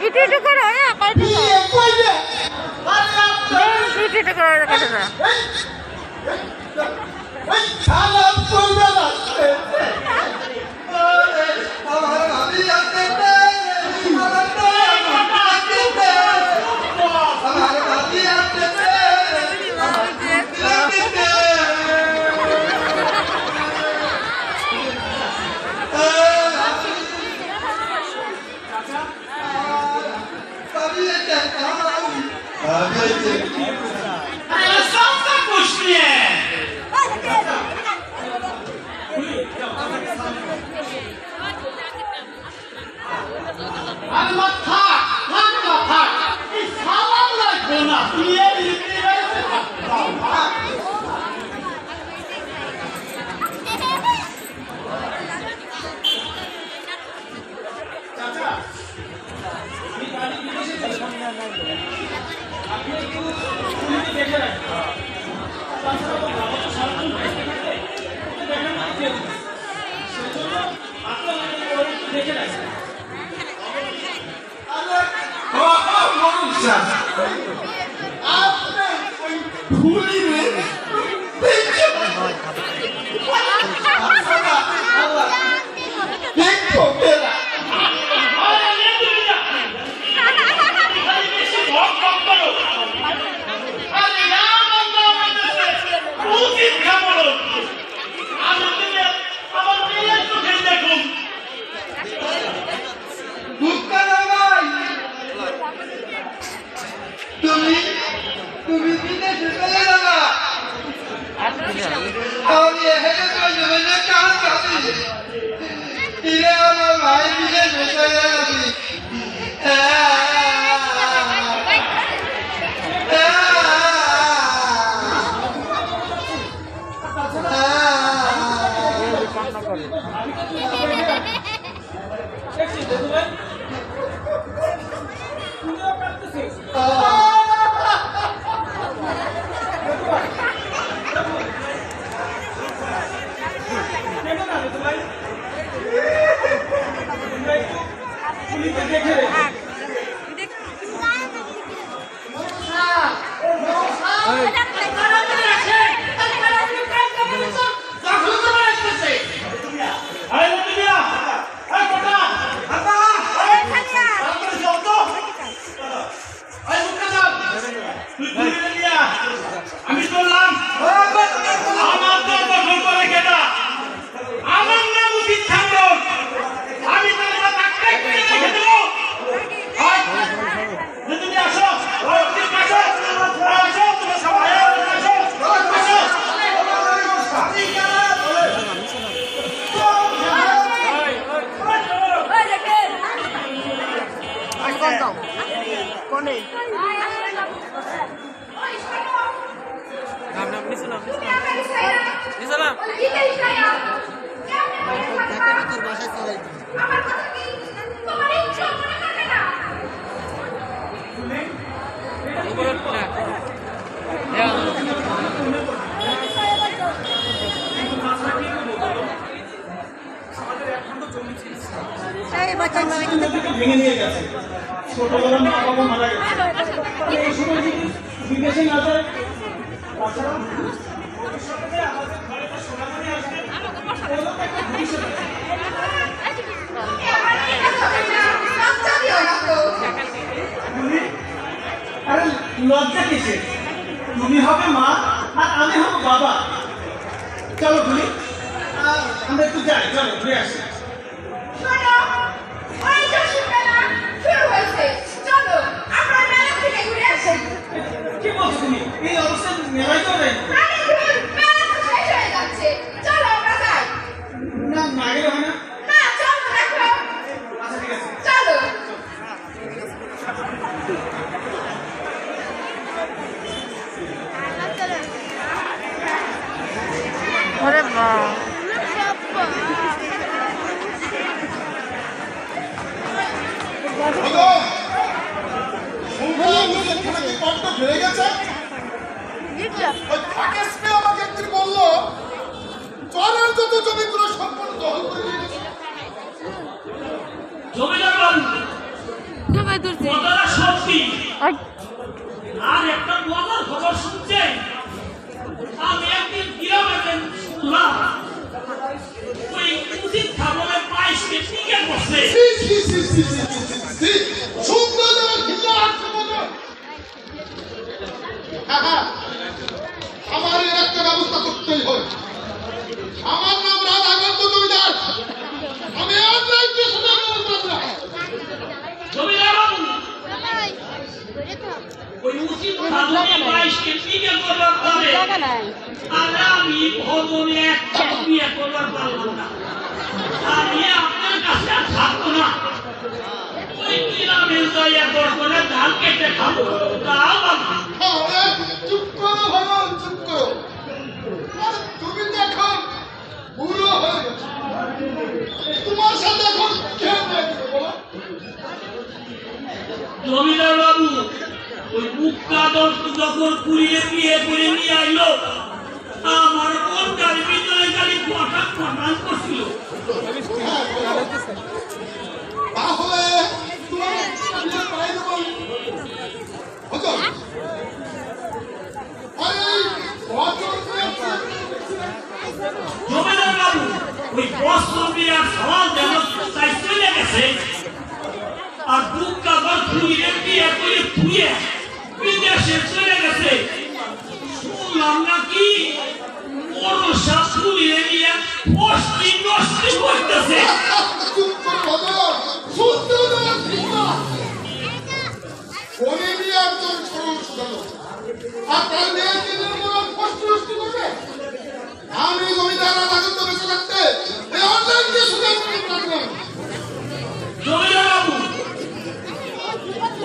itu kan ya apa itu? Itu kan kata. করে তুলছি কথাটা সত্যি ওই আর একটা মজার খবর শুনছে আমি একদিন গ্রামে শুনলাম ওই উচিত খাবারের পায়েসকে টিকে বসে আমার এর একটা ব্যবস্থা করতেই হবে। আমার নাম রাধাকান্ত জমিদার। আমি অনলাইন জমিদার বাবু ওই উচিত খাবারের পায়েসকে টিকে করবার পরে আর আমি ভবনে একটা বিয়ে করবার পারলাম না আমি আপনার কাছে আর থাকবো না ওই গ্রামে যাইয়া করে ধান কেটে খাবো তাও বাবা চুপ করো ভগবান, চুপ করো। তুমি তো এখন বুড়ো হয়ে গেছো, তোমার সাথে এখন কেউ নেই বলো। জমিদার বাবু ওই মুক্তা যখন কুড়িয়ে বিয়ে করে নিয়ে আইলো আমার মনটার ভিতরে খালি ফটাক ফটাক করছিল তাহলে তোমার পায়ে দেবো। হুজুর, জমিদার বাবু ওই বস্ত্র বিয়ার সওয়াল যেন তাই চলে গেছে আর মুক্তা ঘর কুড়িয়ে বিয়ে করে ধুয়ে বিদেশে চলে গেছে শুনলাম নাকি বড় শাশুড়িয়ে নিয়ে অষ্টি নষ্টি করতেছে চুপ করো ভগবান, শুনতে দেওয়া ঠিক না। ফোনে নিয়ে একজন সরল শোনালো আর তার মেয়ের দিনের মরণ কষ্ট নষ্ট করবে। আমি জমিদার রাধাকান্ত বেঁচে থাকতে এই অনলাইন দিয়ে শুনে রাখলাম। জমিদার বাবু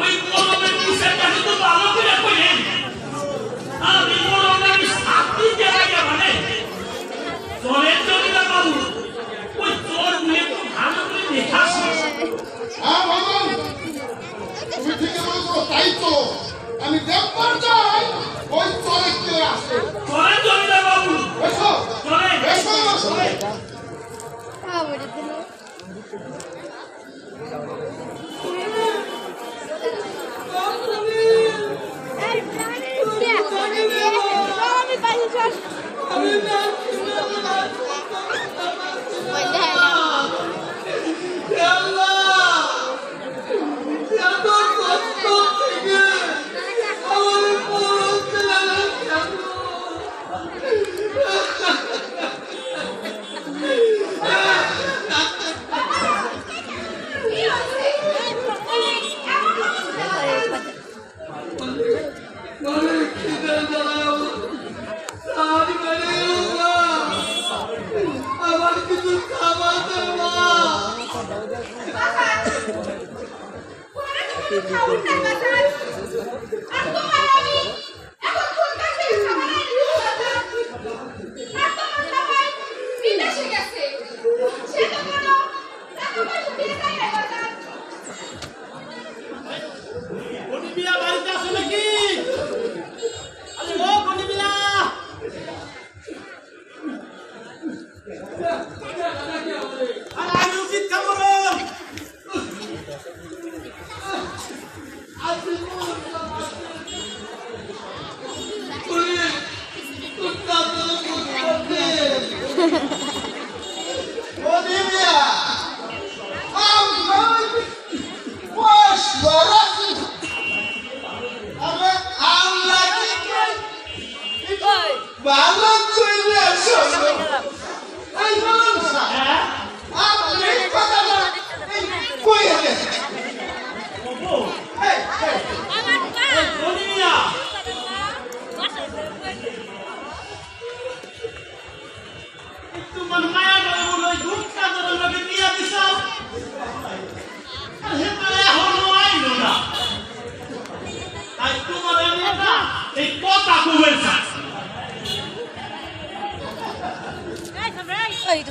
ওই মরমের বিষয়টা কিন্তু ভালো করে কইলেন আমি মরমটাকে শাস্তি দেওয়া মানে চলেন জমিদার বাবু ওই চোর গুলো একটু ভালো করে দেখাচ্ছি হ্যাঁ ভগবান, তুমি ঠিকই বলেছো, তাই তো আমি দেখবার চাই ওই চরে কে আসে। চলেন জমিদার বাবু এসো চলেন এসো এসো।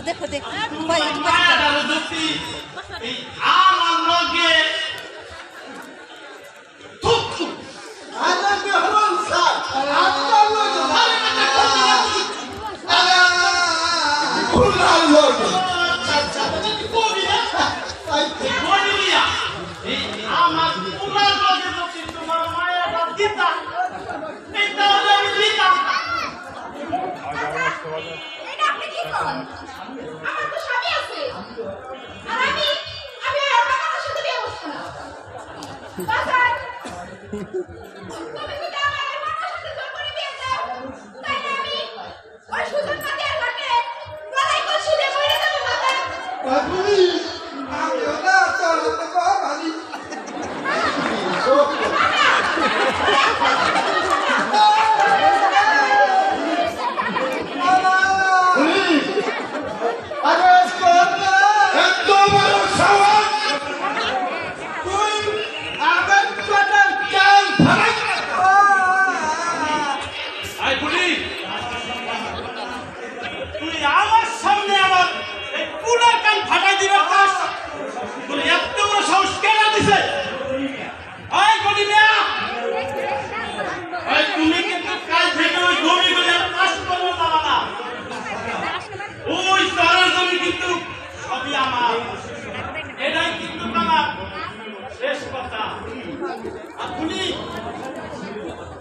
দেখো দেখো আমার পুরা জগে যদি তোমার মায়ের বাপ দিতা এটা হলে আমি দিতাম। এটা আপনি কি করেন? আমার তো স্বামী আছে আর আমি আর আপনার সাথে বিয়ে করব না। বাজার তুমি যদি আমার মামার সাথে জোর করে বিয়ে দাও তাহলে আমি ওই সুজন কাদের লাগে গলায় কষি দিয়ে মরে যাব বাবা। বাবুই আমি ওটা চলতে পারি আরে সোনা এত বড় সাওয়াল তুই আমার কথার কান ফালাই আই বলি তুই আমার সামনে আমার এই পুরা কান ফাটাই দিবার কাজ তুই এত বড় সাহস কেন দিছে? আই বলি না আই তুমি কিন্তু কাল থেকে ওই জমিগুলো কাজ করবে না। ওই তার জমি কিন্তু সবই আমার, এটাই কিন্তু আমার শেষ কথা। আপনি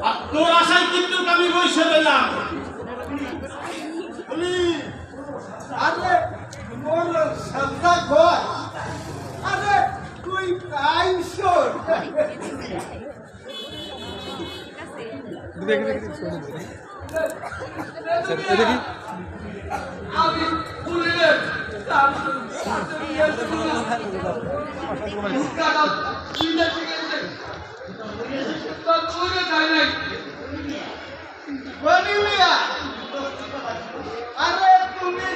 আর তোর আশায় কিন্তু আমি বসে রইলাম। আরে মোর সাদা ঘর আরে তুই আইসর আমি পুলিলে তার আরে তুমি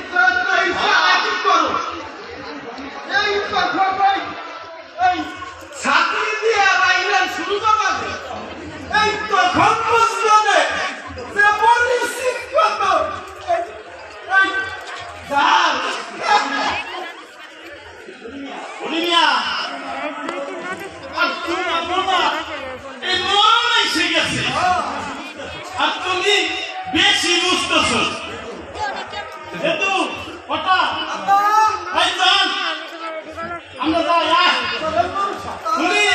এই কথা ভাই এই ছাত্রী দিয়ে বাইরে শুরু করবে এই তখন বুঝবে যে পলিসি কত এই দাও বলিয়া আর তুমি বাবা এই মরণ এসে গেছে আর তুমি বেশি বুঝতেছো। যেহেতু ওটা ভাইজান আমরা যাই গুলি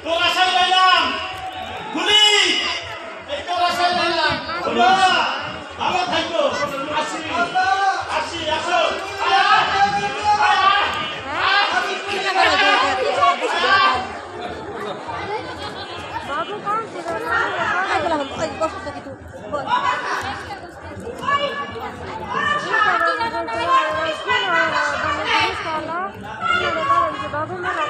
তোর আশায় রইলাম গুলি এই তোর আশায় রইলাম ভালো থাকো আসি আসি আসো बाबू कौन से बाबू मेरा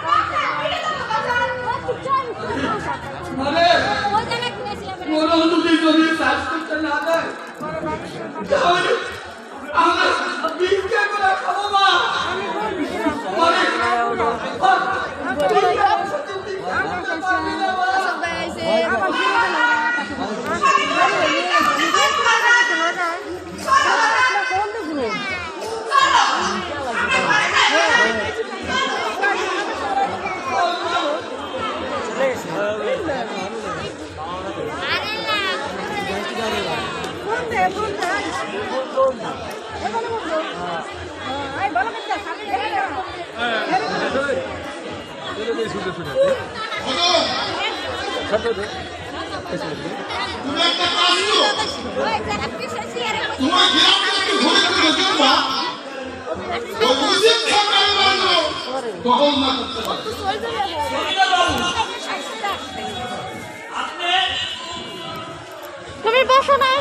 তুমি বসো না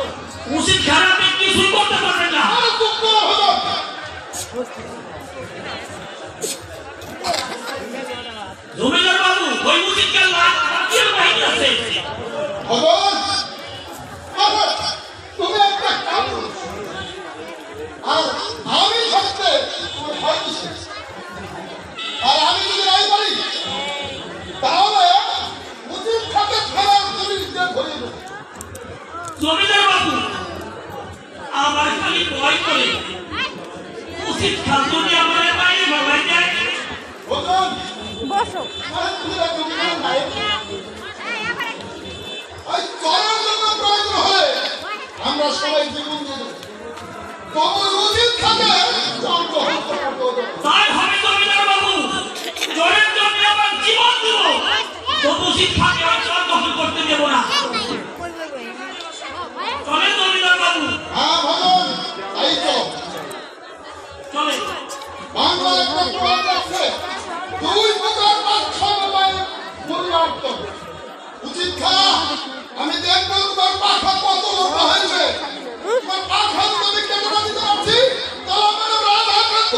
উচিত খারাপে কিছু করতে পারবে না। জমিদার বাবু ওই উচিত কাল বাহিনী আছে তুমি একটা কাম আর আমি থাকতে আর আমি যদি নাই পারি তাহলে উচিত থাকে ফেরার পুলিশ দিয়ে ধরিয়ে দেবো। জমিদার বাবু আমার খালি ভয় করে উচিত খাল যদি আমার বাইরে ভাবাই যায় বসো আমরা সবাই জীবন দিয়ে দেবো তবু উচিত থাকে তাই হবে জমিদার বাবু জয়ের জন্য আমার জীবন দেবো। তবু শিক্ষাকে অচল দখল করতে দেব না। চলে জমিদার বাবু। হ্যাঁ ভজন, তাই তো। চলে। বাংলা একটা প্রবাদ আছে, দুই প্রকার বাচ্চা বাবায় পরিবর্ত। উচিত খা, আমি দেখবো তোমার পাখা কত লম্বা হয়েছে। তোমার পাখা যদি কেটে না দিতে পারছি, তাহলে আমার রাধা কান্ত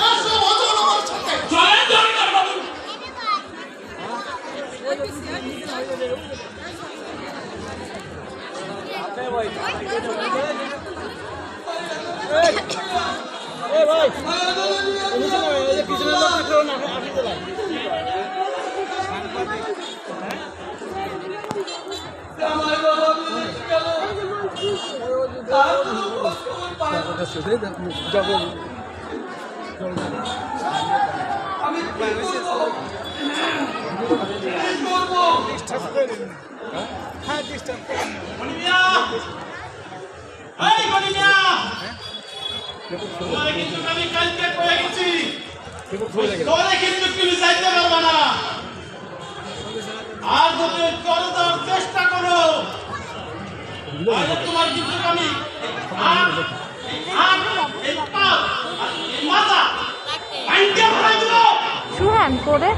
এসো ভজন আমার সাথে। চলে জমিদার বাবু। আর যদি করদার চেষ্টা করো তোমার কিন্তু আমি সুহান করে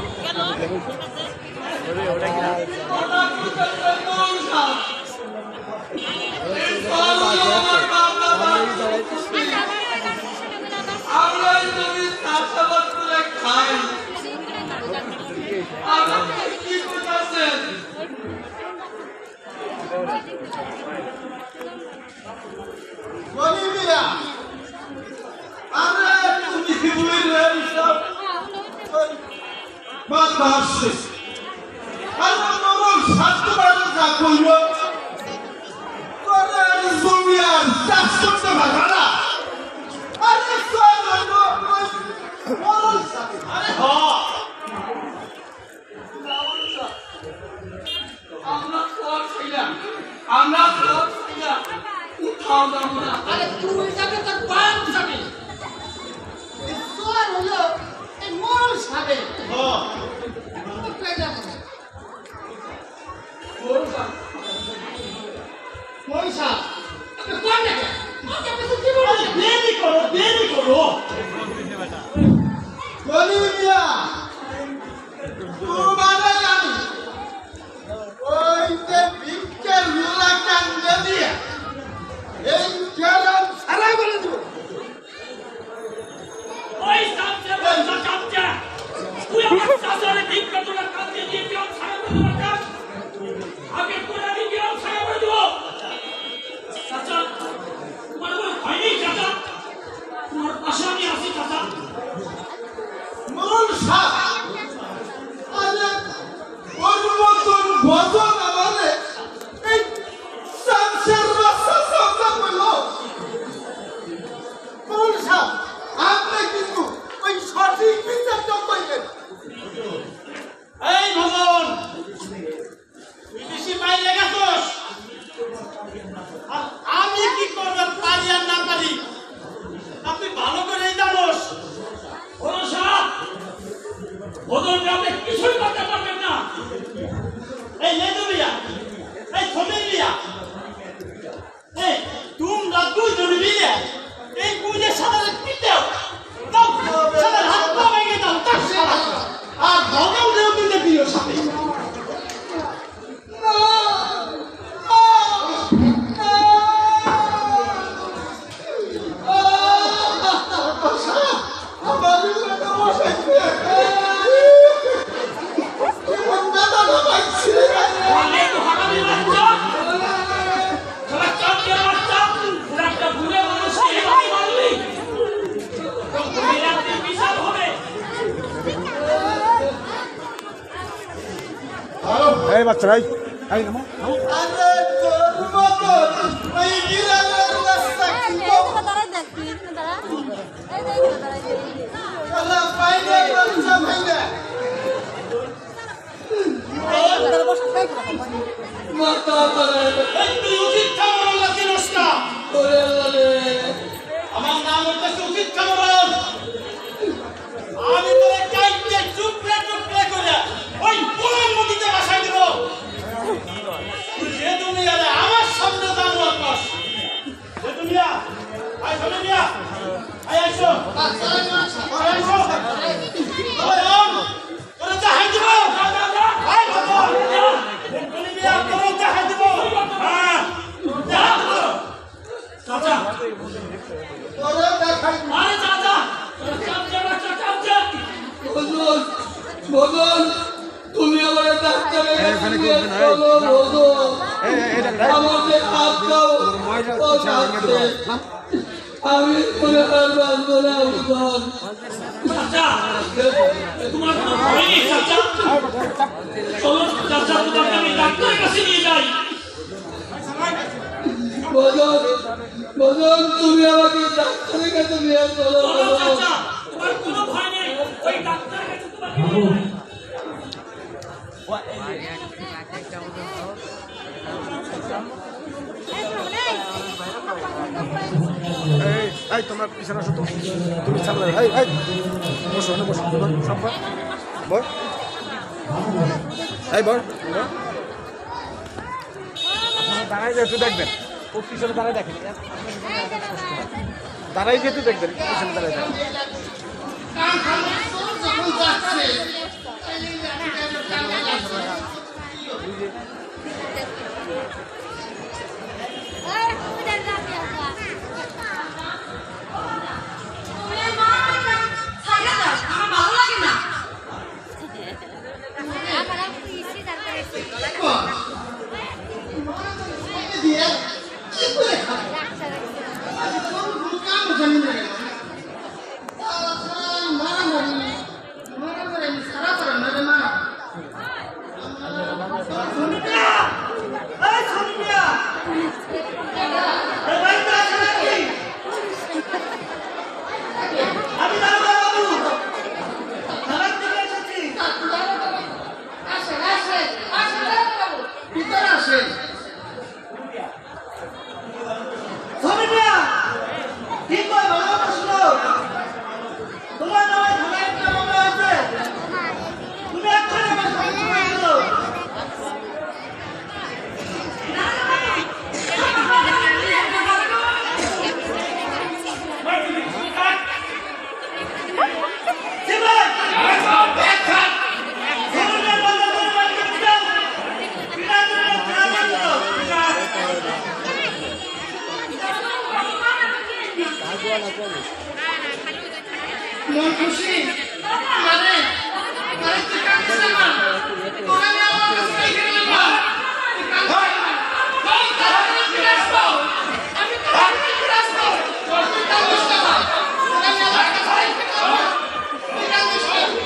বাচ্চারাই আই নামো আমার নাম হচ্ছে উচিত কামরান। আমি তোরে কাইতে চুপড়ে চুপড়ে করে ওই মদন তুমি আমাকে ডাক্তারের কাছে নিয়ে চলো মদন আমাদের হাতটাও আমি মনে আর বাঁধবো না মদন চাচা তোমার কোনো ভয় নেই চাচা চলো চাচা তোমাকে আমি ডাক্তারের কাছে নিয়ে যাই মদন মদন তুমি আমাকে ডাক্তারের কাছে নিয়ে চলো চলো চাচা তোমার কোনো ভয় নেই ওই ডাক্তারের কাছে তোমাকে নিয়ে যাই এই তোমরা পিছনে আসো তো তুমি সামনে এই বসো না বসো সব বল এই বল আপনারা দাঁড়াই যেহেতু দেখবেন ও পিছনে দাঁড়ায় দেখেন দাঁড়াই যেহেতু দেখবেন পিছনে দাঁড়ায় দেখেন যখন যাচ্ছে মন খুশি মানে মানে তুই কাঁদছিস না তোরা নিয়ে আমার কাছে রেখে দিলি না আমি কাঁদছি রাস্তা তুই কাঁদছিস না তোরা নিয়ে আমার কাছে রেখে দিলি না তুই কাঁদছিস না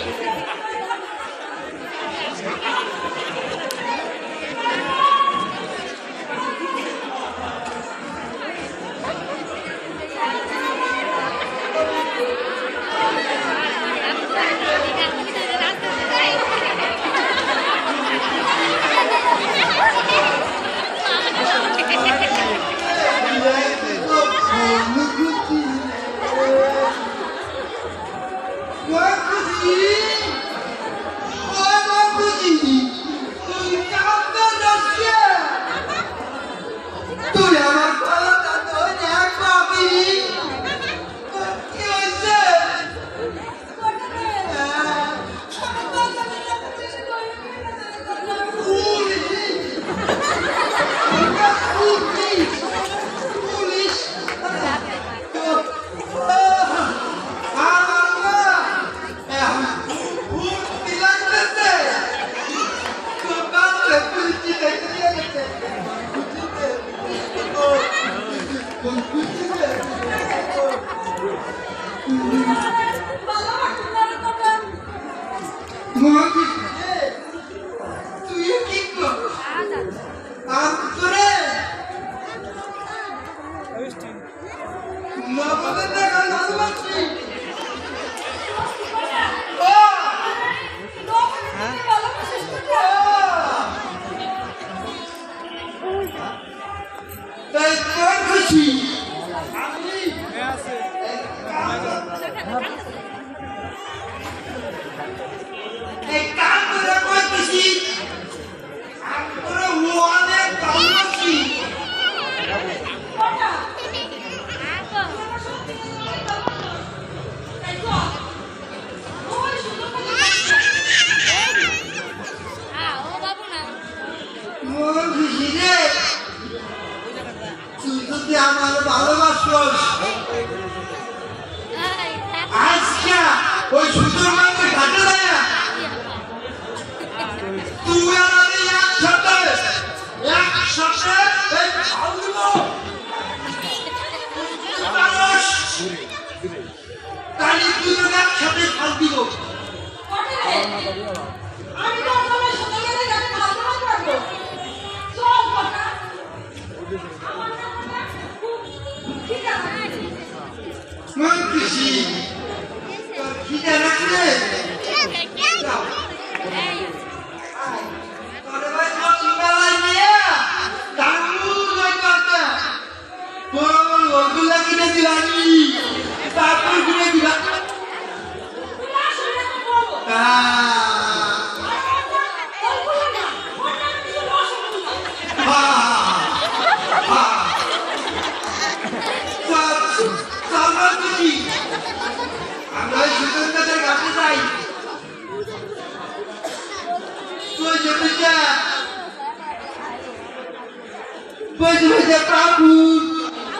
Baju kabut,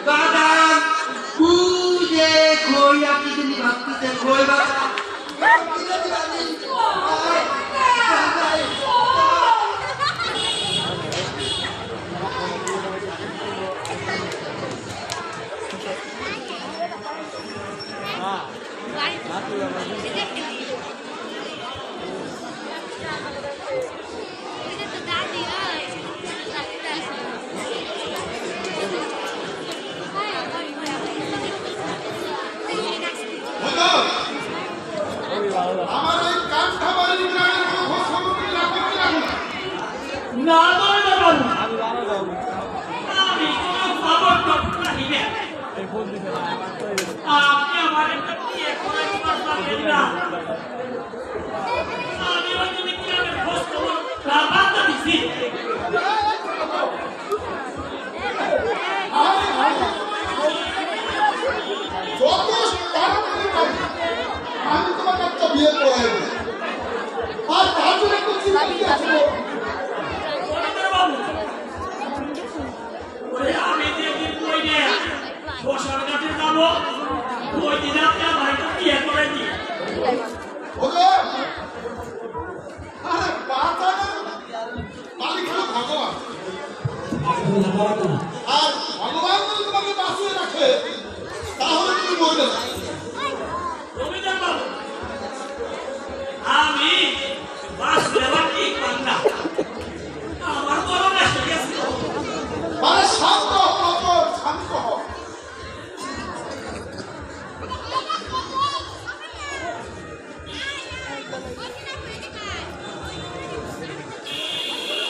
badan, kuje, koi, aku jadi waktu koi badan. আমার এই কান্ঠা বাড়ির গ্রামের কোনো খোঁজ খবর কি রাখেন কি রাখেন না দরজা বাবু আমি কোনো খবর টবর রাখি না আপনি আমার একটা বিয়ে করে পারবেন না আমি ওই জন্য গ্রামের খোঁজ খবর বাদ দিছি যত তাড়াতাড়ি পারি আমি তোমাকে একটা বিয়ে করাই দেব আর তার জন্য একটু চিন্তা কি আছে বাবু ওরে আমি যেদিন কই নে বসার কাছে যাবো ওই দিন আপনি আমার একটা বিয়ে করে দিই ওগো আরে বাঁচানো মালিক হলো ভগবান আর ভগবান যদি তোমাকে বাঁচিয়ে রাখে তাহলে তুমি মরবে না রবীন্দ্র বাবু আমি বাস দেওয়ার ঠিক পান না আমার বড় ব্যস্ত গেছে মানে শান্ত প্রচুর শান্ত হও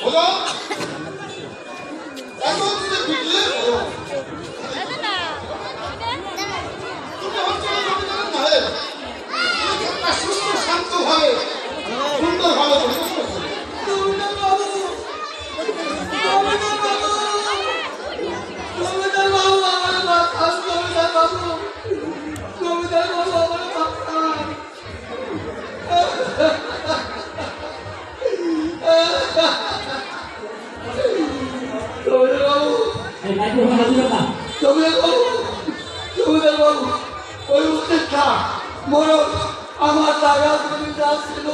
ওগো এখন তুমি বিয়ে করো তুমি হচ্ছে রবীন্দ্রনাথ নায়েক তুমি একটা সুস্থ শান্ত ভাবে সুন্দর ভাবে আমার টাকা তুমি যাচ্ছিল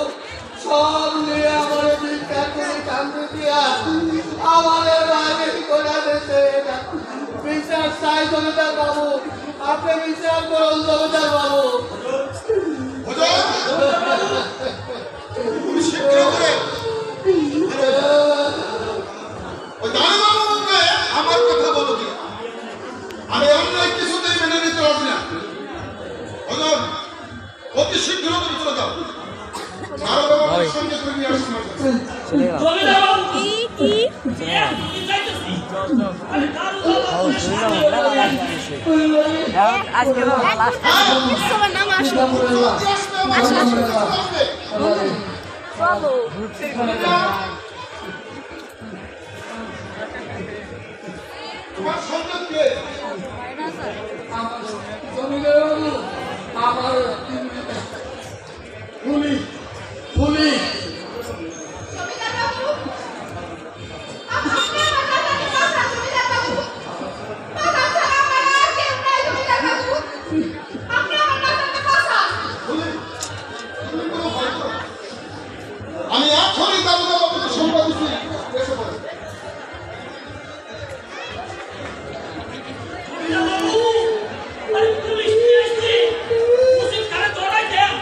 সব নিয়ে আমার ভিক্ষা করে কান্দে দিয়া আমাদের বাইরে করে দিতে বিচার চাই জমিদার বাবু আপনি বিচার করুন জমিদার বাবু তুমি শীঘ্র করে ওই দানবাবুকে আমার কথা বলো কি আমি অন্যায় কিছুতেই মেনে নিতে পারছি না ওজন অতি শীঘ্র তুমি চলে যাও আরো বাবার সঙ্গে করে নিয়ে আসছি রবীন্দ্র বাবু কি যাইতেছি আরে আজকে নাম আসো চলো তোমার সঙ্গে কে জমিদার বাবু আমার পুলিশ পুলিশ জমিদার বাবু আপনি আমার কাছে কথা জমিদার বাবু কথা ছাড়া আমার আর কেউ নাই জমিদার বাবু আপনি আমার কাছে কথা তুমি কোনো ভয় করো না। আমি এখনই দানবাবুকে সংবাদ দিচ্ছি এসে পড়ে বাবু আরে পুলিশ নিয়ে আসছে উচিত কারে ধরাই দেন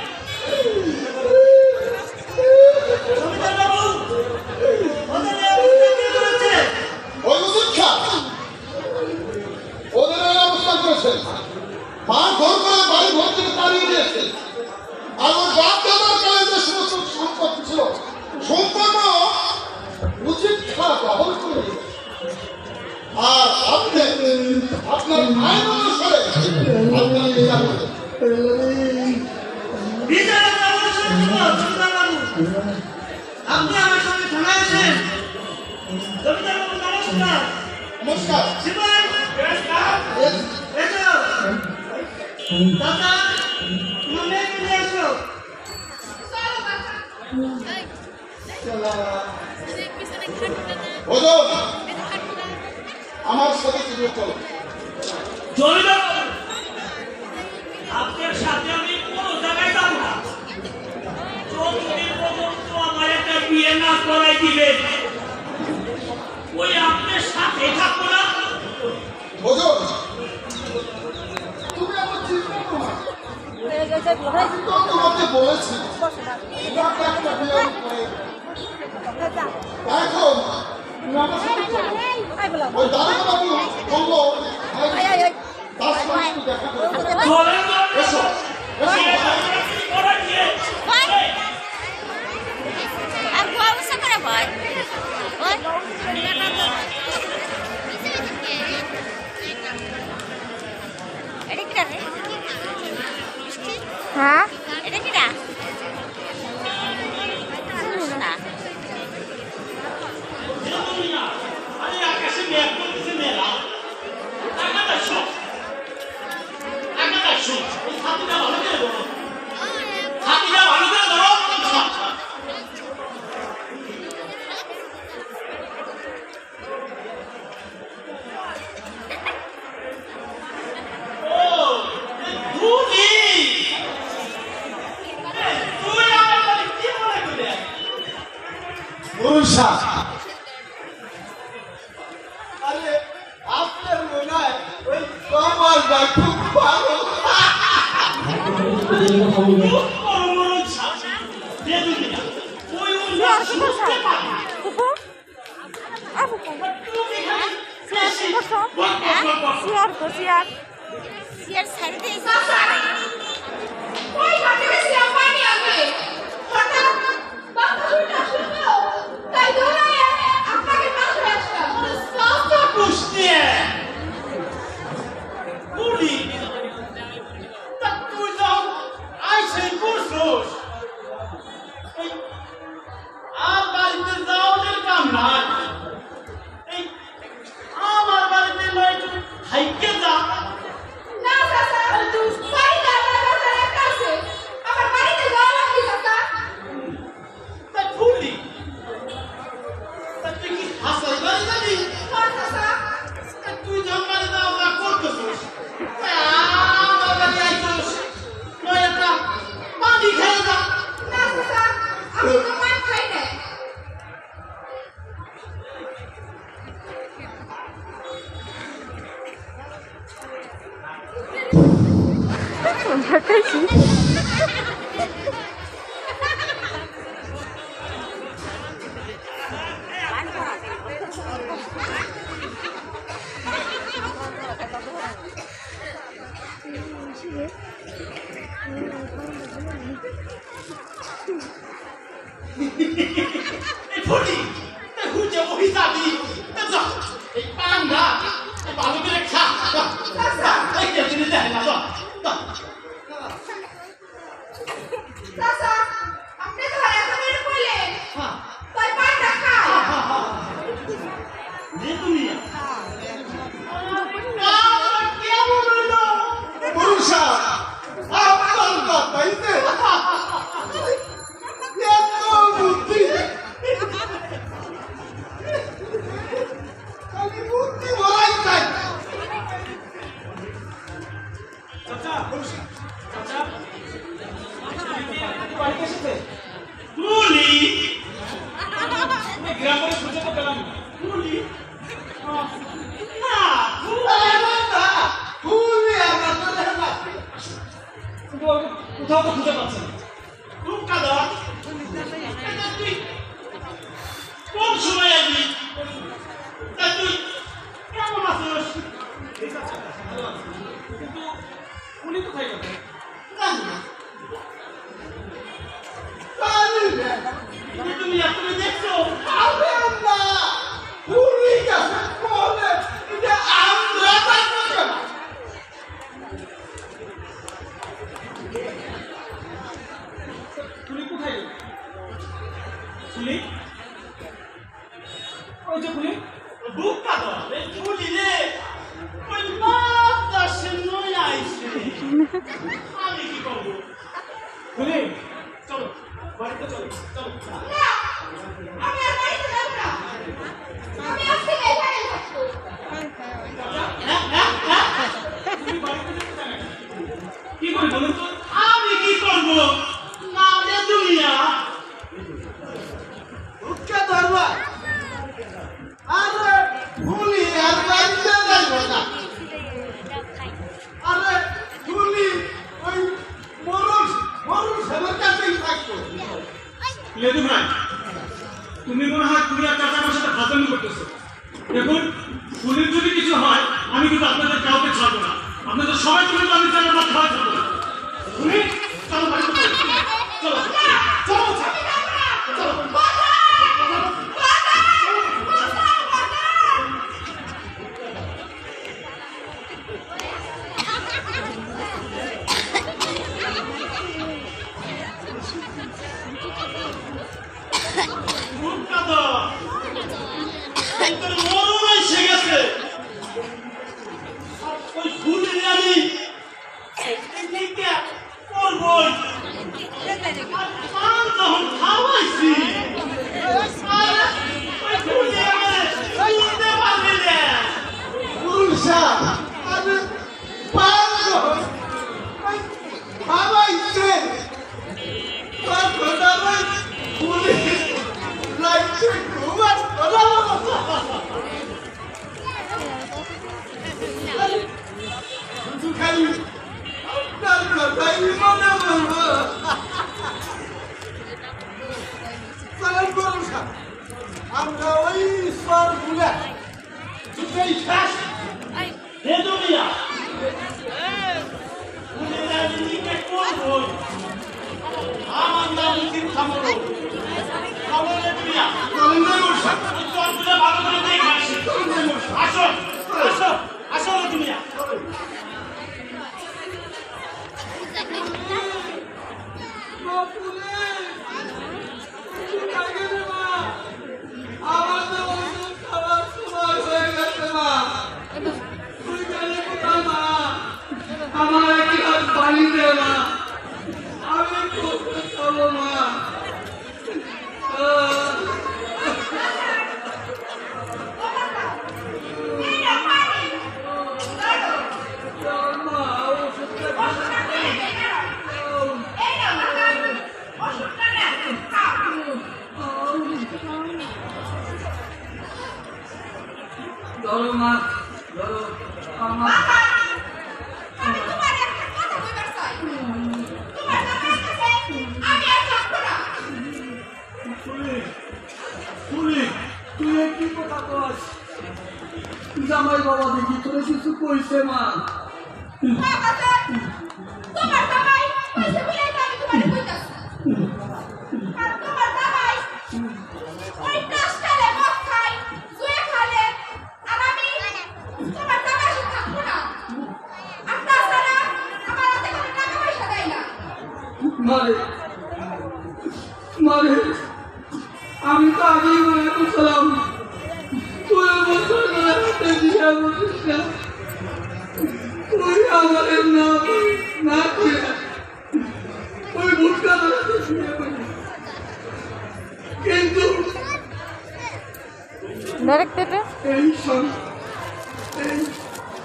রবীন্দ্র বাবু ওদের অবস্থা কি করেছে ওই উচিক্ষা ওদের এই অবস্থা করেছে মা ঘর করে বাড়ি ঘর থেকে তাড়িয়ে দিয়েছে আর ওর বাপ দাদার কালে যে সমস্ত সম্পত্তি ছিল সম্পূর্ণ উচিক্ষা দখল করে দিয়েছে। আর আপনি আপনার আইন অনুসারে আপনার বিচার করবেন বিচারের ব্যবস্থা নিব জমিদার বাবু আপনি আমার সঙ্গে থানায় আসেন জমিদার বাবু নমস্কার নমস্কার শিবাই এসো দাদা তোমার মেয়েকে নিয়ে আসো চলো বাবা ওজন আমার সাথে তুমি চলো। চলবে আপনার সাথে আমি কোনো জায়গায় যাব না। যতদিন পর্যন্ত আমার একটা বিয়ে না করাই দিবে ওই আপনার সাথে থাকবো না। ওজন তুমি আমার চিন্তা করো না। আমি তো তোমাকে বলেছি তোমাকে একটা বিয়ে আমি করাই দেব। এখন তুমি আমার সাথে চলো। ওই দারোগা বাবু বললো তার সঙ্গে একটু দেখা করো। চলেন না। এসো এসো আর বাবু সে করে ভাই ওই এটা কি রে হ্যাঁ এটা কি না না আরে আকাশে মেঘ করতেছে মেলা আকাটা শো এই ছাতিটা ভালো করে ধরো ছাতিটা ভালো করে ধরো। ও দুধি তুই আমার কি মনে করে পুরুষা আরে আপনার মনে হয় ওই কমলটা খুব ভালো। সিয়ার সাইড দিয়ে ওই ঘাটে গেছিলাম পানি আনতে। হঠাৎ বাচ্চা দুইটা শুনলো, তাই দৌড়াইয়া আপনাকে পাশে আসলাম। না চাচা, বাড়িতে আমার বাজার একটা আছে। আমার বাড়িতে যাওয়া লাগবে চাচা। না চাচা, না চাচা, আমি তো পান খাই না। চাচা, আপনি তো এখনই কইলেন তাই পানটা খাই। পুরুষা আপনার পাইতে এত বুদ্ধি আমি বুদ্ধি বলাই চাই। কোথাও তো খুঁজে পাচ্ছেন কোন সময় আসবি তুই কেমন আছিস? কিন্তু উনি কোথায় গেলেন? তুমি তুমি দেখছো তুমি কোথায় গেলে? ফুলি ওই যে ফুলি বুক কাটো এই ফুলি রে ওই মাথা সে নয় আইছে আমি কি করব ফুলি চলো বাড়িতে চলো চলো না তুমি মনে হয় তুমি আর চাচা আমার সাথে ফাজলামি করতেছো। দেখুন পুলিশ যদি কিছু হয় আমি কিন্তু আপনাদের কাউকে ছাড়বো না, আপনাদের সবাই তুমি আমি চালের ভাত খাওয়া ছাড়বো না। তুমি চলো বাড়িতে চলো চলো আমরা ওই ঈশ্বর ভুলে দুটোই শেষ হে দুনিয়া আমার নাম উচিত খামরো খামরে দুনিয়া ভালো করে দেখে আসি। আসো আসো আসো দুনিয়া আমার তো ওষুধ খাওয়ার সময় হয়ে গেছে মা, তুই গেলে কোথায় মা? আমার একটি হাত পানি দে মা, আমি একটু ওষুধ খাবো মা। ধরো মা ধরো আমার আমি তোমার একটা কথা কইবার চাই, তোমার কাছে আমি আর থাকবো না। তুই কি কথা কস? জামাই বাবা দেখি তোরে কিছু কইছে মা? তোমার জামাই কইছে বলে তো আমি তোমারে কইতাছি। আর তোমার জামাই ওই কাস্টালে মদ খায়, জুয়া খেলে, আর আমি তোমার জামাই সাথে থাকবো না। আর তাছাড়া আমার হাতে কোনো টাকা পয়সা দেয় না। মারে আমি তো আগেই মনে করছিলাম তুই বছর ধরে হাতে দিয়ে বসিস না, তুই আমাদের না করে ওই ভুটকা ধরাতে শুয়ে পড়ি। কিন্তু এই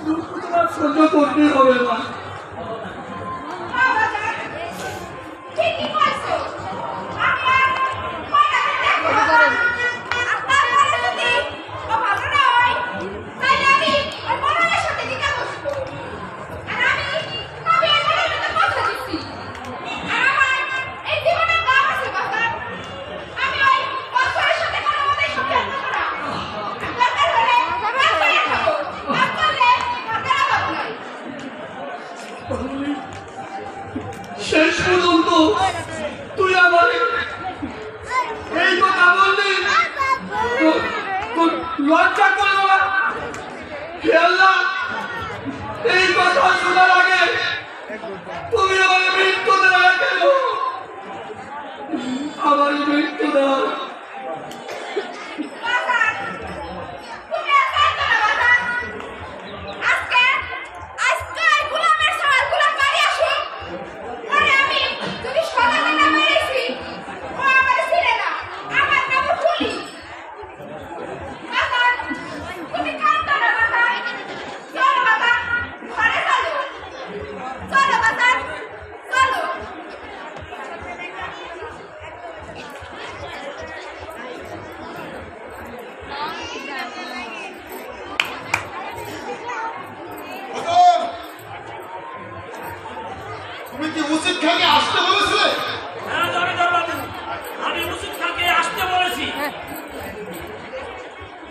দুঃখ তোমার সহ্য করতে হবে মা। ঠিকই কইছো, আমি আর মায়ের দেখবো না। আর তারপরে যদি ও ভালো না হয়, তাহলে আমি ওই মরণের সাথে দিতে বসবো। আর আমি এই মরণের কথা দিচ্ছি। আর আমার এই জীবনে গাম আছে বাজার, আমি ওই বছরের সাথে কোনো মতেই সম্পর্ক করবো না। দরকার হলে করে খাবো, আর করলে হাতের অভাব নাই। শেষ পর্যন্ত তুই আমার এই কথা বললি, লজ্জা করলো না? আল্লাহ, এই কথা শোনার আগে তুমি আমার মৃত্যু দেওয়া কেন? আমার মৃত্যু দাও।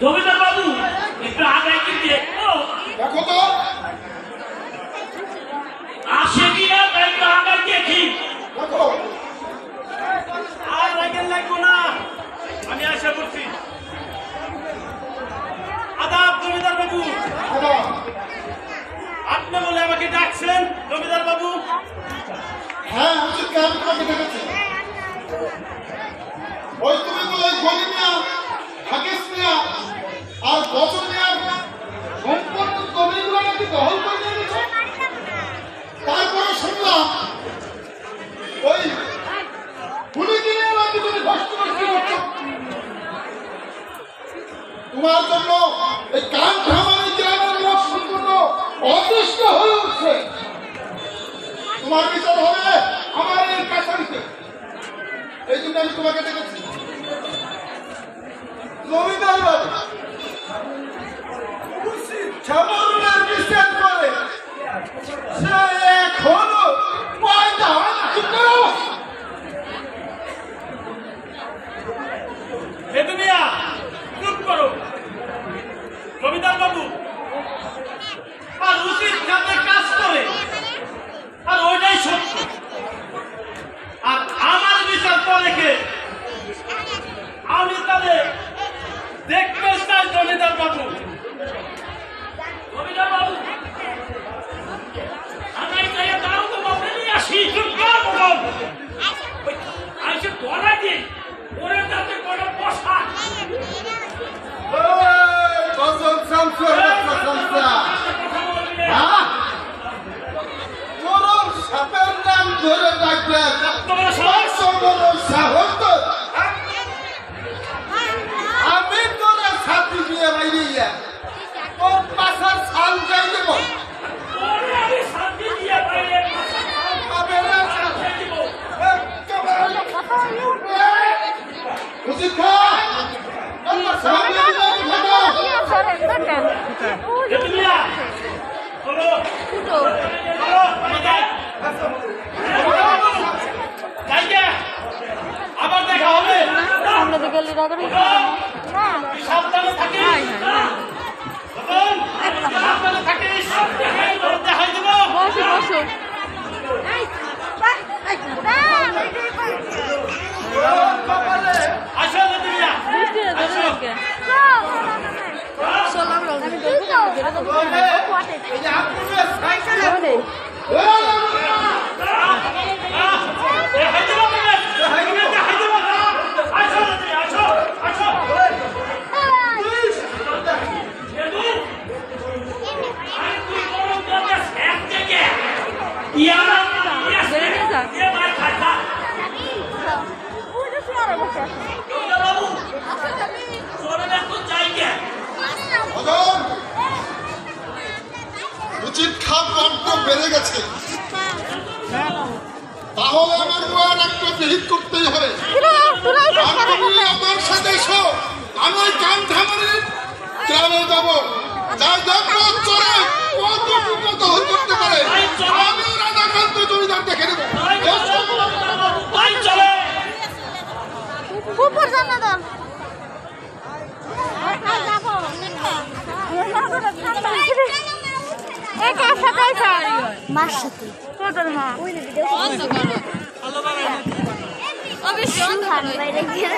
জমিদার বাবু একটু আগে কি দেখো দেখো তো আসে কিনা তাই একটু আগে দেখি দেখো আর লাগবো না আমি আশা করছি আদাব জমিদার বাবু দাদা আপনি বলে আমাকে ডাকছেন জমিদার বাবু হ্যাঁ উচিত কাজ তোমাকে দেখেছি ওই তুমি বলে গরিব মিয়া হাকিস মিয়া আর বছর মিয়ার সম্পূর্ণ জমিগুলো নাকি দখল করে নিয়েছে তারপরে শুনলাম ওই পুলিশ নিয়ে নাকি তুমি ধস্তাধস্তি করছো তোমার জন্য এই কান খামারি গ্রামের লোক সম্পূর্ণ অতিষ্ঠ হয়ে উঠছে তোমার বিচার হবে আমার এই কাছারিতে এই জন্য আমি তোমাকে দেখেছি জমিদার বাবু ছামরুলের বিচার করে সে এখনো পয়দা হয় না চুপ করো বেদুমিয়া চুপ করো জমিদার বাবু আর উচিত কাজে কাজ করে আর ওইটাই সত্য আর আমার বিচার রেখে আমি তাদের দেখতে চাই জমিদার বাবু জমিদার বাবু আমি তাই তাও তো বাবু নিয়ে আসি চুপ কর বাবু আইসে ধরা দিই ওরে তাতে কোনো বসা কসম শামসু শামসা হ্যাঁ গরম সাপের নাম ধরে ডাকবে তোমার সাহস সাহস তো আমি তোরা ছাত্রী দিয়ে বাইরে তোর পাশার ছাল যাই দেব ওরে আমি শান্তি দিয়ে বাইরে উচিত খা বেদুমিয়া চলো চলো আবার দেখা হবে সাবধানে থাকিস সাবধানে থাকিস দেখাই দেব আসো বেদুমিয়া আসো দেখাই দেব দেখাই দেব আসো বেদুমিয়া আসো আসো বেদু আর তুই গরম জলে স্যাপ থেকে ইয়ারা ইয়ে মার খাতা বাবু চলে দেখো চাই কে ভজন উচিত খাপ রক্ত বেড়ে গেছে তাহলে আমার গোয়ার একটা বিহিত করতেই হবে আর তুমি আমার সাথে এসো আমি ওই কান ধামারের গ্রামে যাবো যাই দেখবো চলে কতটুকু দখল করতে পারে আমি রাধাকান্ত জমিদার দেখে নেবো তাই চলে উপর জানা দাম মার সাথে তোদের মা বাইরে গিয়ে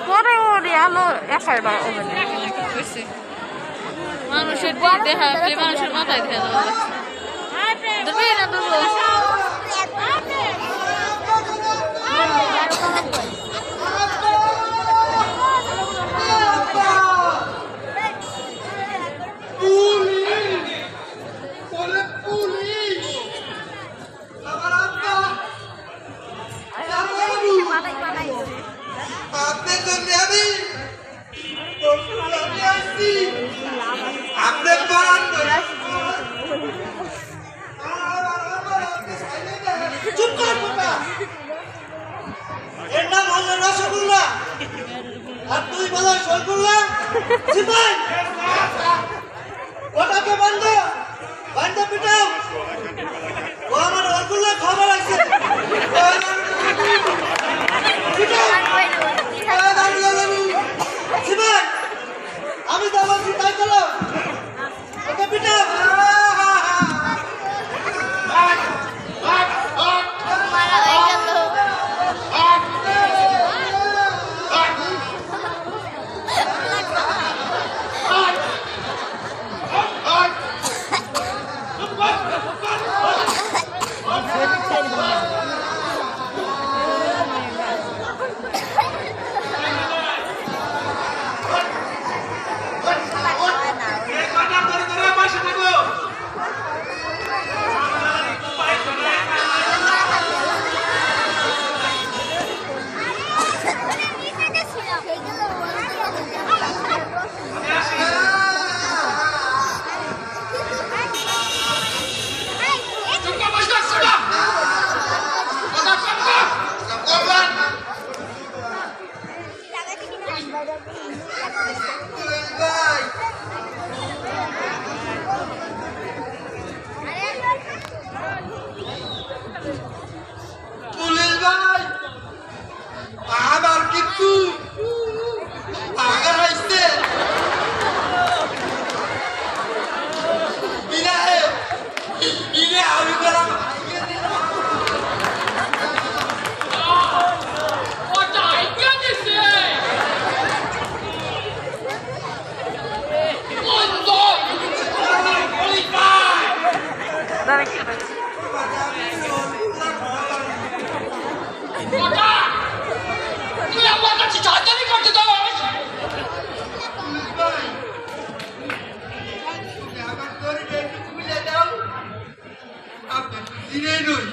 পরে ওরে আলো একাই বা মানুষের দেখা মানুষের মাথায় দেখা এর নাম হলো রসগোল্লা আর তুই বলো সরগোল্লা সিপাই ওটাকে বন্ধ পিটাও ও আমার রসগোল্লা খবর আছে তুই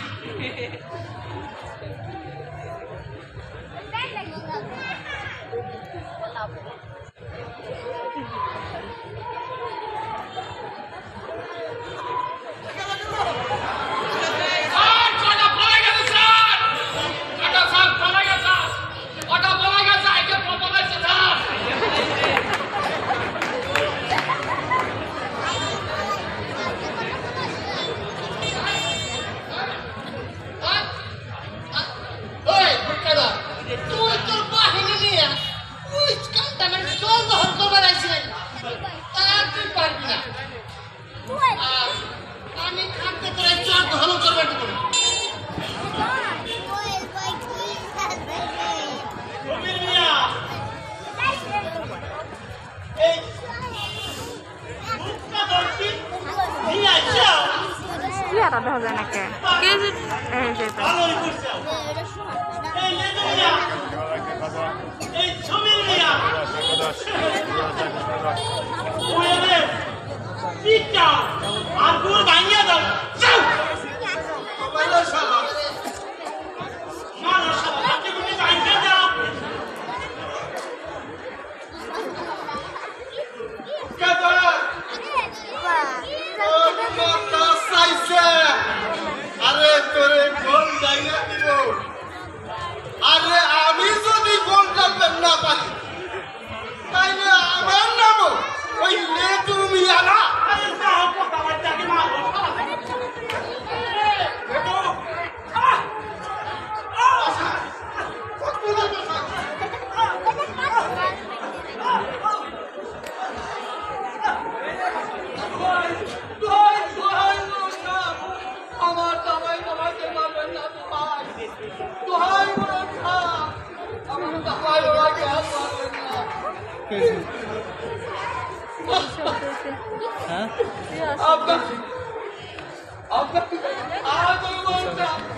দেখা যায় না কে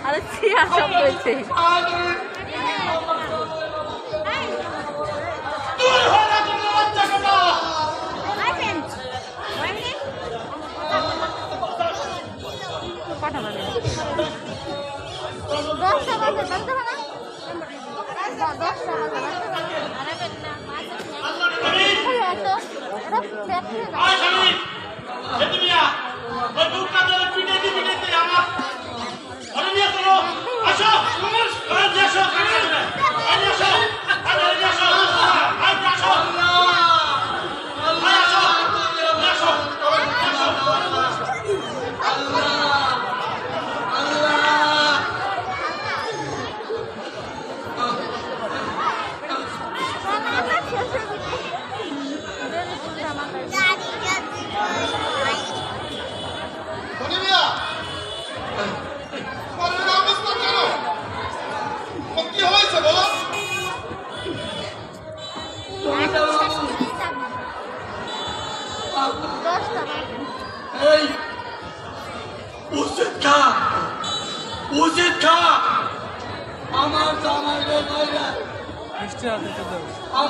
আরে সিয়া সব বলছে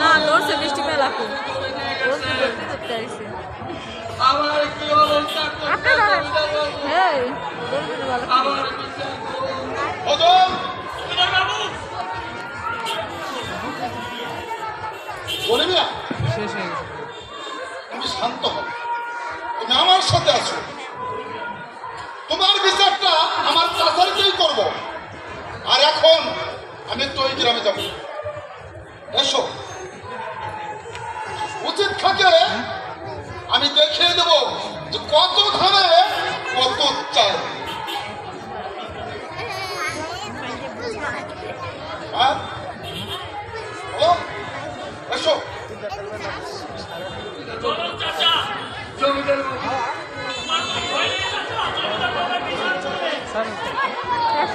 না ধরছে বৃষ্টি মেলা খুব তুমি শান্ত হও, তুমি আমার সাথে আছো। তোমার বিচারটা আমার চাচারকেই করব। আর এখন আমি তো ওই গ্রামে যাব। এসো, উচিত থাকে আমি দেখিয়ে দেব যে কত ধানে কত চাল। হ্যাঁ, এসো।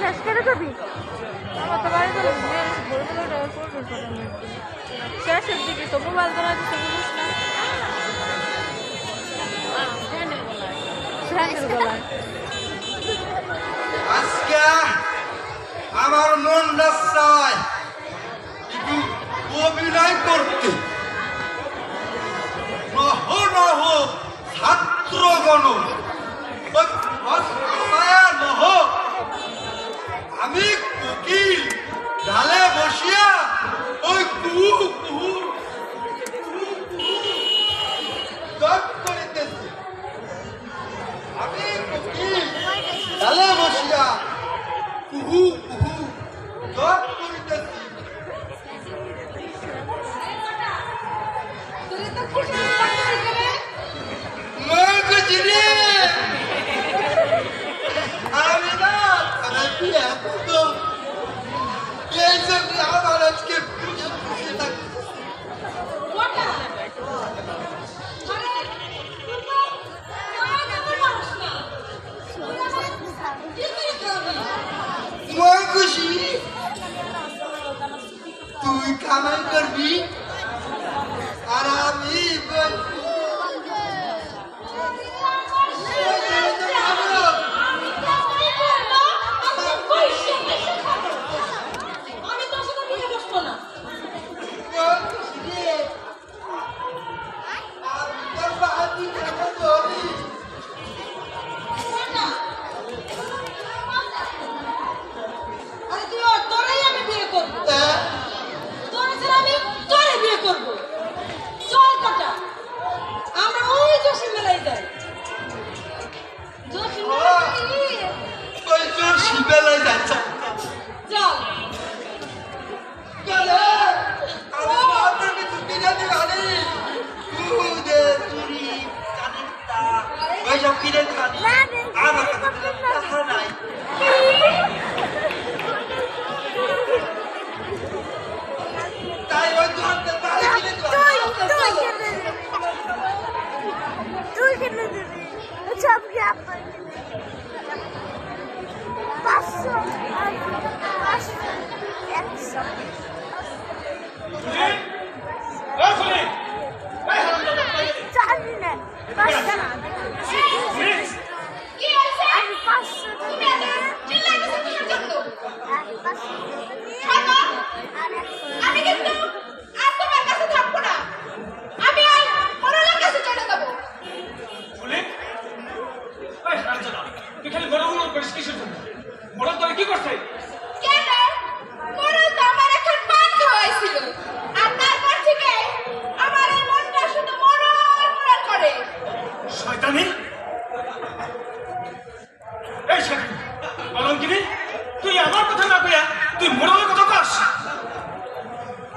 শেষ করে যাবি শেষের দিকে তো মোবাইল ধরা দিতে বলিস না স্যান্ডেল গলায়। আজকে আমার মনটা চায় একটু অভিনয় করতে। নহ নহ ছাত্রগণ নহ আমি কোকিল ঢালে বসিয়া ওই কুহু কুহু দপ করিতেছি। আমি কোকিল ঢালে বসিয়া কুহু কুহু দপ করিতেছি। আমি না এইসব আমার আজকে খুশি খুশি থাকছে। খুশি তুই কামাই করবি আর আমি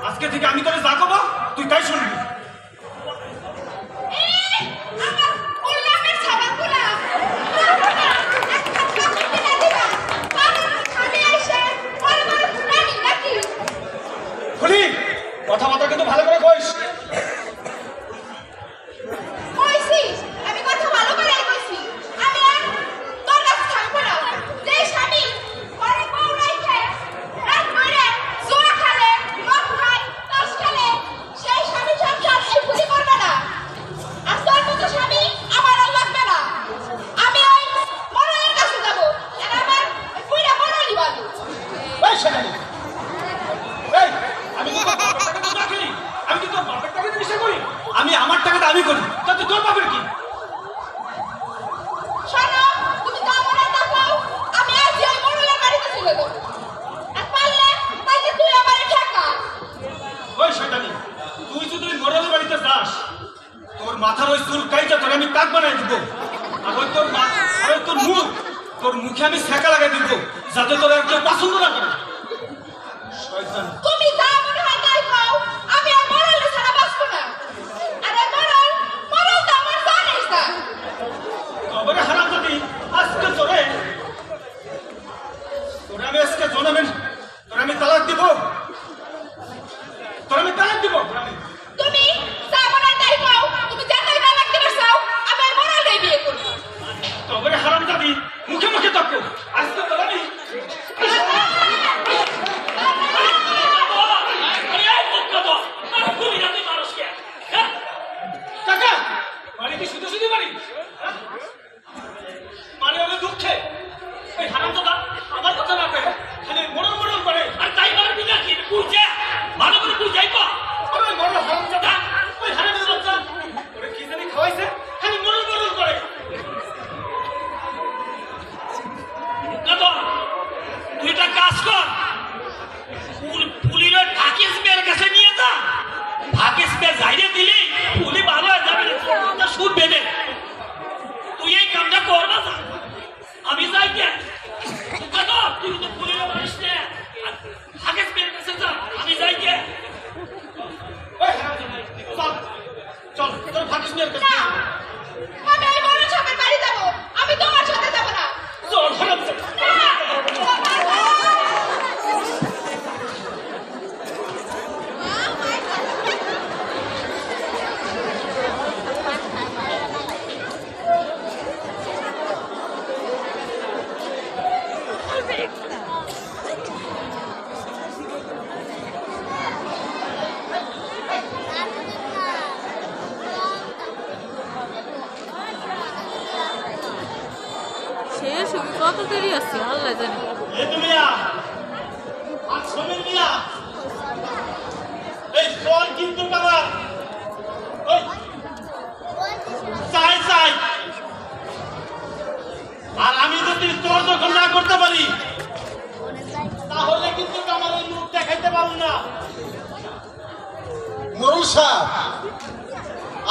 আজকে থেকে আমি তোরে যা কব তুই তাই শুনবি। কথাবার্তা কিন্তু ভালো করে কইস। আমি আমার টাকাটা আমি করি, তাতে তোর পাবেন কি? তুই যদি মোড়লের বাড়িতে যাস তোর মাথার ওই চুল কাইটা তোর আমি কাক বানাই দিব, আর ওই তোর মুখে আমি ছেঁকা লাগাই দিব যাতে তোর আর কেউ পছন্দ না করে। আমি তালাক দিব, তোর আমি তালাক দিব। তুমি সাবনের তাই পাও, তুমি যাতাই তালাক দিতে চাও, আমি মরালই বিয়ে করব। তবে হারাম যাবি মুখে মুখে তক্ক আজকে তোর আমি ভিতরেই আছি আল্লাহ জানে এই তুমি আর সমীর মিয়া এই ফোন কিন্তু আমার ওই চাই চাই আর আমি যদি তোর যখন না করতে পারি তাহলে কিন্তু আমার এই মুখ দেখাইতে পারবো না। মোরল সাহেব,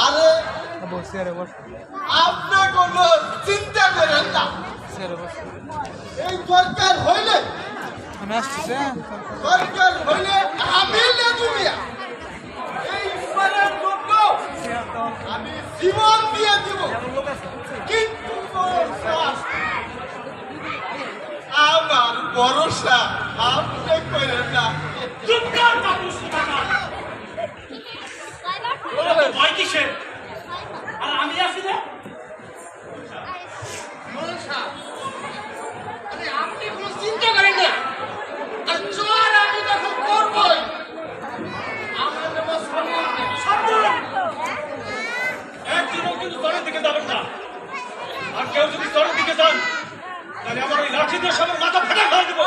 আরে আপনি কোনো চিন্তা করেন না। এই দরকার হইলে আমি লেজুমিয়া এই উপরের জন্য আমি জীবন দিয়ে দিব, কিন্তু আমার ভরসা আপনি করেন না। চুপ কর বাবু সুধাকর, ভয় কিসের? আর আমি আছি না? আপনি কোনো চিন্তা করেন না, আর চোর আমি তখন করবই। আমার নাম সমীর। একজনও কিন্তু চরের দিকে যাবেন না, আর কেউ যদি চরের দিকে যান তাহলে আমার ওই লাঠি দিয়ে সবার মাথা ফাটা করে দেবো।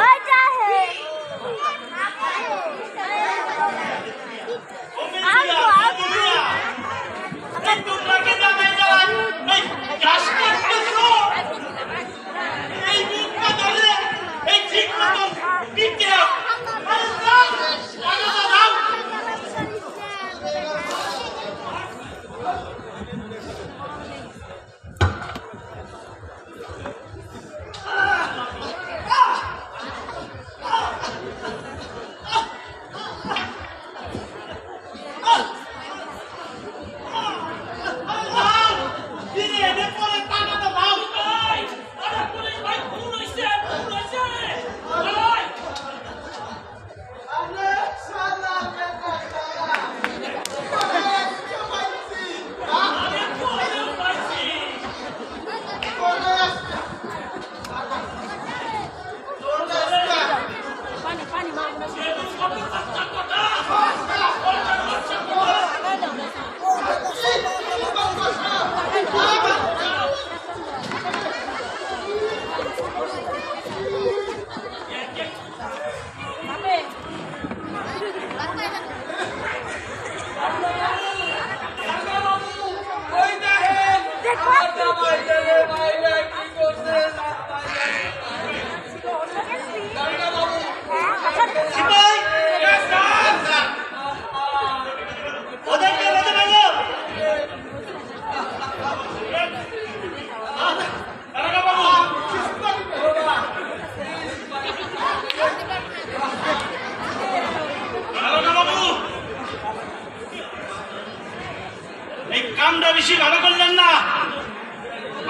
এই কামটা বেশি ভালো করলেন না,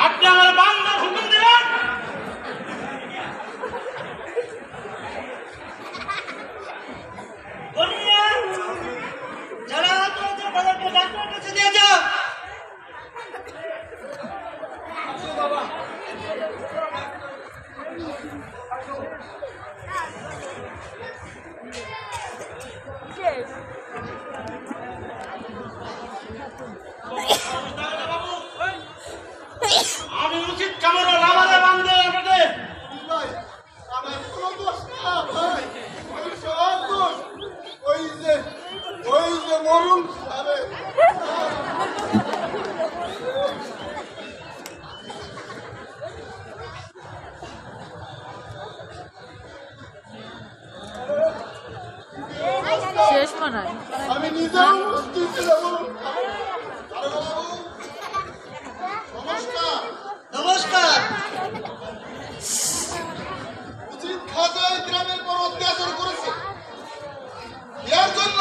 আপনি আমার বান্দার হুকুম দিলেন। যারা তোমাদের বাজারকে ডাক্তারের কাছে নিয়ে যাও। আমি উচিত কামড় লামারে বান্ধে আমাকে আমার কোনো দোষ না ভাই, ওই সব দোষ ওই যে মরুন সাহেব। শেষ মনে হয় আমি নিজেও নমস্কার। নমস্কার। উচিত খাজায় গ্রামের পর অত্যাচার করেছে, এর জন্য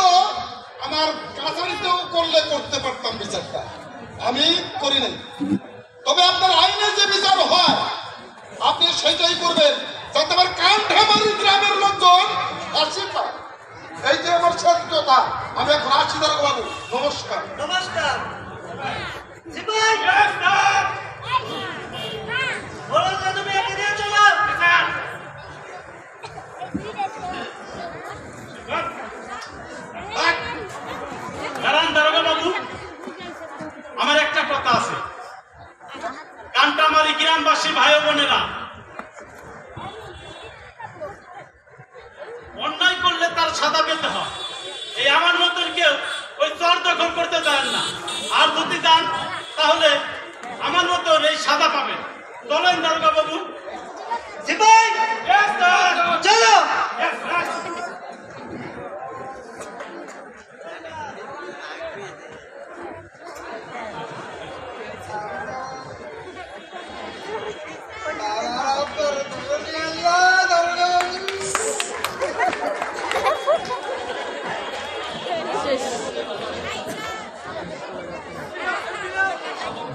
আমার কাছারিতেও করলে করতে পারতাম বিচারটা, আমি করি নাই। তবে আপনার আইনে যে বিচার হয় আপনি সেটাই করবেন, যাতে আমার কান্ঠামারি গ্রামের লোকজন আসে পায়। এই যে আমার শেষ কথা, আমি এখন আসছি দাঁড়া বাবু। নমস্কার। নমস্কার। তুমি একে দিয়ে চলো। দাঁড়ান দারোগা বাবু, আমার একটা কথা আছে। কান্টামারি গ্রামবাসী ভাই বোনেরা, সাদা পেতে হয়। এই আমার মতন কেউ ওই চর দখল করতে চান না, আর যদি চান তাহলে আমার মতন এই সাদা পাবেন। চলেন দারোগা বাবু। চলো।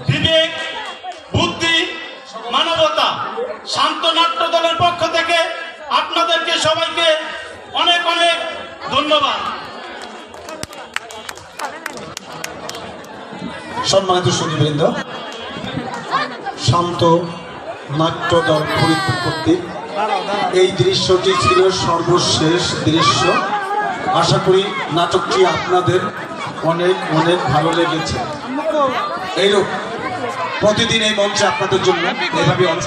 বিবেক, বুদ্ধি, মানবতা শান্ত নাট্য দলের পক্ষ থেকে আপনাদেরকে সবাইকে অনেক অনেক ধন্যবাদ। সম্মানিত সুধীবৃন্দ, শান্ত নাট্য দল ফরিদপুর কর্তৃক এই দৃশ্যটি ছিল সর্বশেষ দৃশ্য। আশা করি নাটকটি আপনাদের অনেক অনেক ভালো লেগেছে। এইরূপ প্রতিদিন এই মঞ্চে আপনাদের জন্য এভাবে